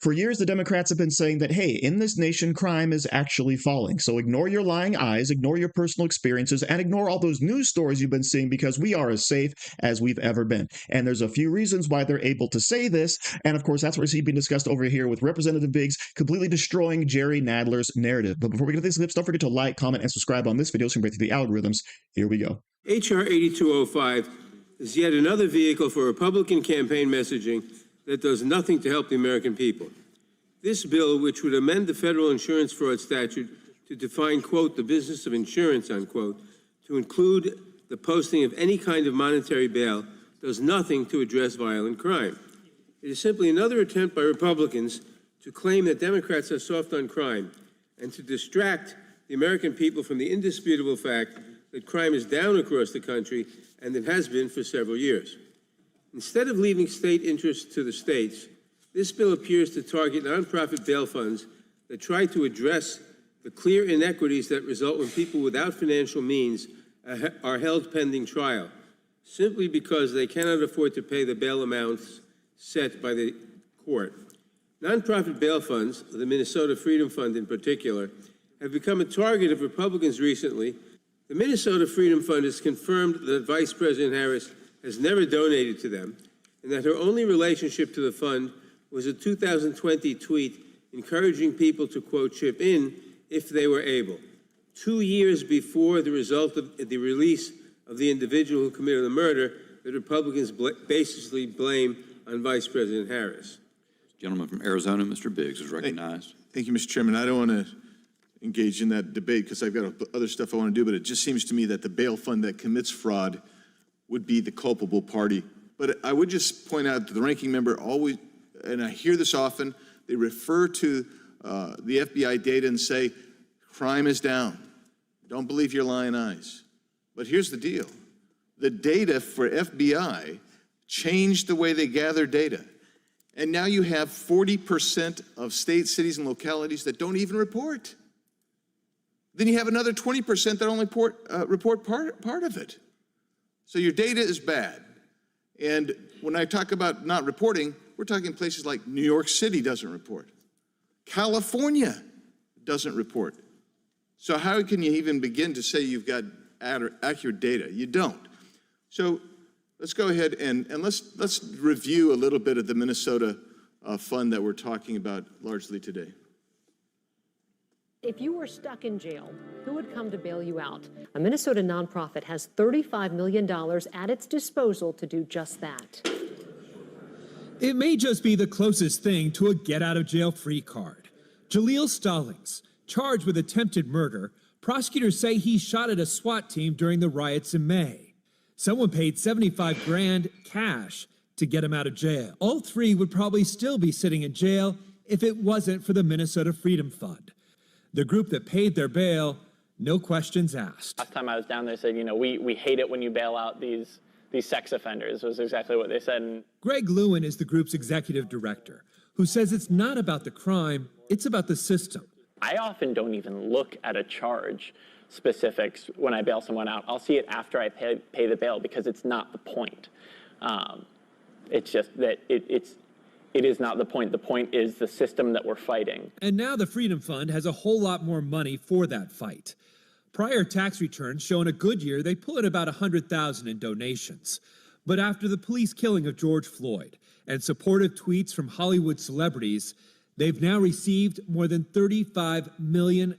For years, the Democrats have been saying that, hey, in this nation, crime is actually falling. So ignore your lying eyes, ignore your personal experiences, and ignore all those news stories you've been seeing because we are as safe as we've ever been. And there's a few reasons why they're able to say this. And of course, that's what's being discussed over here with Representative Biggs completely destroying Jerry Nadler's narrative. But before we get to these clips, don't forget to like, comment, and subscribe on this video so we can break through the algorithms. Here we go. H.R. 8205 is yet another vehicle for Republican campaign messaging that does nothing to help the American people. This bill, which would amend the federal insurance fraud statute to define, quote, the business of insurance, unquote, to include the posting of any kind of monetary bail, does nothing to address violent crime. It is simply another attempt by Republicans to claim that Democrats are soft on crime and to distract the American people from the indisputable fact that crime is down across the country, and it has been for several years. Instead of leaving state interests to the states, this bill appears to target nonprofit bail funds that try to address the clear inequities that result when people without financial means are held pending trial, simply because they cannot afford to pay the bail amounts set by the court. Nonprofit bail funds, the Minnesota Freedom Fund in particular, have become a target of Republicans recently. The Minnesota Freedom Fund has confirmed that Vice President Harris has never donated to them, and that her only relationship to the fund was a 2020 tweet encouraging people to, quote, chip in if they were able, 2 years before the result of the release of the individual who committed the murder that Republicans basically blame on Vice President Harris. Gentleman from Arizona, Mr. Biggs, is recognized. Thank you, Mr. Chairman. I don't want to engage in that debate because I've got other stuff I want to do, but it just seems to me that the bail fund that commits fraud would be the culpable party. But I would just point out that the ranking member always, and I hear this often, they refer to the FBI data and say, crime is down. Don't believe your lying eyes. But here's the deal. The data for FBI changed the way they gather data. And now you have 40% of states, cities, and localities that don't even report. Then you have another 20% that only report part of it. So your data is bad. And when I talk about not reporting, we're talking places like New York City doesn't report. California doesn't report. So how can you even begin to say you've got accurate data? You don't. So let's go ahead and let's review a little bit of the Minnesota fund that we're talking about largely today. If you were stuck in jail, who would come to bail you out? A Minnesota nonprofit has $35 million at its disposal to do just that. It may just be the closest thing to a get-out-of-jail-free card. Jaleel Stallings, charged with attempted murder, prosecutors say he shot at a SWAT team during the riots in May. Someone paid $75 grand cash to get him out of jail. All three would probably still be sitting in jail if it wasn't for the Minnesota Freedom Fund. The group that paid their bail, no questions asked. Last time I was down there, they said, you know, we hate it when you bail out these sex offenders, was exactly what they said. Greg Lewin is the group's executive director, who says it's not about the crime, it's about the system. I often don't even look at a charge specifics when I bail someone out. I'll see it after I pay the bail because it's not the point. It's just that it is not the point. The point is the system that we're fighting. And now the Freedom Fund has a whole lot more money for that fight. Prior tax returns show in a good year they pull in about $100,000 in donations. But after the police killing of George Floyd and supportive tweets from Hollywood celebrities, they've now received more than $35 million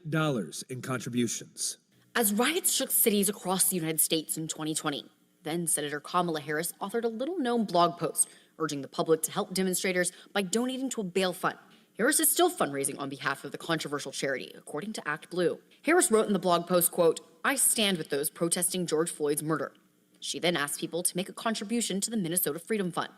in contributions. As riots shook cities across the United States in 2020, then Senator Kamala Harris authored a little-known blog post urging the public to help demonstrators by donating to a bail fund. Harris is still fundraising on behalf of the controversial charity, according to Act Blue. Harris wrote in the blog post, quote, "I stand with those protesting George Floyd's murder." She then asked people to make a contribution to the Minnesota Freedom Fund.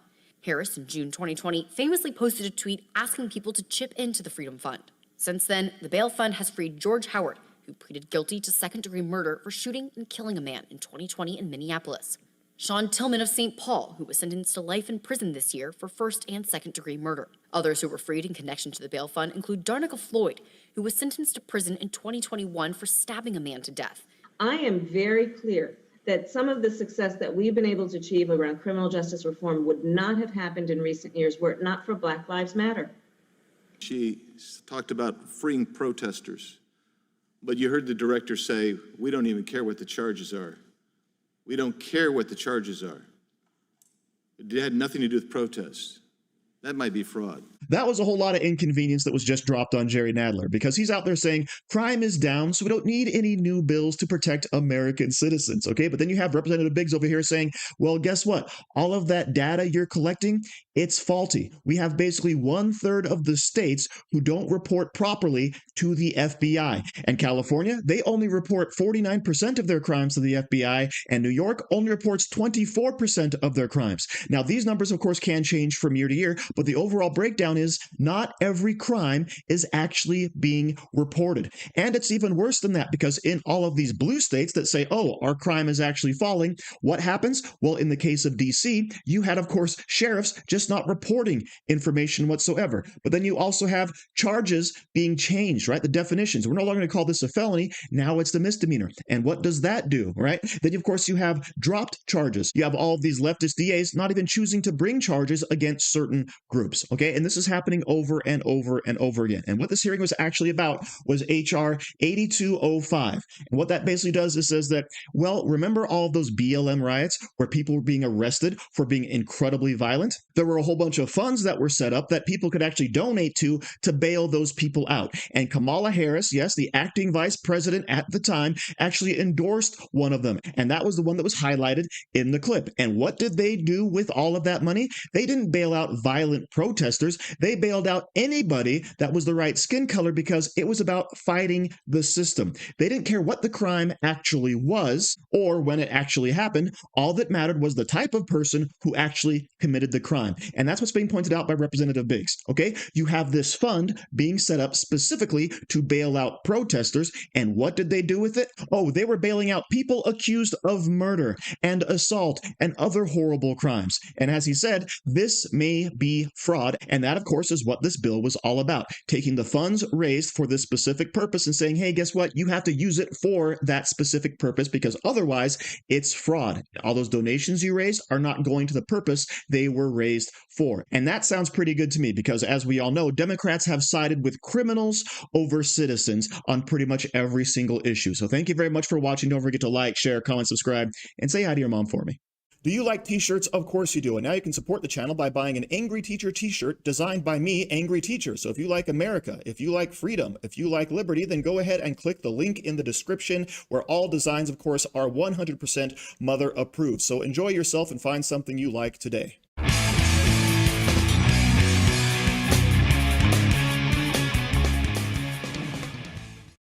Harris, in June 2020, famously posted a tweet asking people to chip into the Freedom Fund. Since then, the bail fund has freed George Howard, who pleaded guilty to second-degree murder for shooting and killing a man in 2020 in Minneapolis. Sean Tillman of St. Paul, who was sentenced to life in prison this year for first- and second-degree murder. Others who were freed in connection to the bail fund include Darnica Floyd, who was sentenced to prison in 2021 for stabbing a man to death. I am very clear that some of the success that we've been able to achieve around criminal justice reform would not have happened in recent years were it not for Black Lives Matter. She talked about freeing protesters, but you heard the director say, we don't even care what the charges are. We don't care what the charges are. It had nothing to do with protests. That might be fraud. That was a whole lot of inconvenience that was just dropped on Jerry Nadler because he's out there saying crime is down, so we don't need any new bills to protect American citizens. Okay, but then you have Representative Biggs over here saying, well, guess what? All of that data you're collecting, it's faulty. We have basically 1/3 of the states who don't report properly to the FBI. And California, they only report 49% of their crimes to the FBI, and New York only reports 24% of their crimes. Now, these numbers, of course, can change from year to year, but the overall breakdown is not every crime is actually being reported. And it's even worse than that because in all of these blue states that say, oh, our crime is actually falling, what happens? Well, in the case of DC, you had, of course, sheriffs just not reporting information whatsoever. But then you also have charges being changed, right? The definitions. We're no longer going to call this a felony. Now it's the misdemeanor. And what does that do, right? Then, of course, you have dropped charges. You have all of these leftist DAs not even choosing to bring charges against certain groups, okay? And this is happening over and over and over again. And what this hearing was actually about was H.R. 8205. And what that basically does is says that, well, remember all of those BLM riots where people were being arrested for being incredibly violent? There were a whole bunch of funds that were set up that people could actually donate to bail those people out. And Kamala Harris, yes, the acting vice president at the time, actually endorsed one of them. And that was the one that was highlighted in the clip. And what did they do with all of that money? They didn't bail out violent protesters. They bailed out anybody that was the right skin color because it was about fighting the system. They didn't care what the crime actually was or when it actually happened. All that mattered was the type of person who actually committed the crime. And that's what's being pointed out by Representative Biggs. Okay, you have this fund being set up specifically to bail out protesters. And what did they do with it? Oh, they were bailing out people accused of murder and assault and other horrible crimes. And as he said, this may be fraud. And that, of course, is what this bill was all about. Taking the funds raised for this specific purpose and saying, hey, guess what? You have to use it for that specific purpose because otherwise it's fraud. All those donations you raised are not going to the purpose they were raised for. And that sounds pretty good to me because, as we all know, Democrats have sided with criminals over citizens on pretty much every single issue. So thank you very much for watching. Don't forget to like, share, comment, subscribe, and say hi to your mom for me. Do you like t-shirts? Of course you do. And now you can support the channel by buying an Angry Teacher t-shirt designed by me, Angry Teacher. So if you like America, if you like freedom, if you like liberty, then go ahead and click the link in the description where all designs, of course, are 100% mother approved. So enjoy yourself and find something you like today.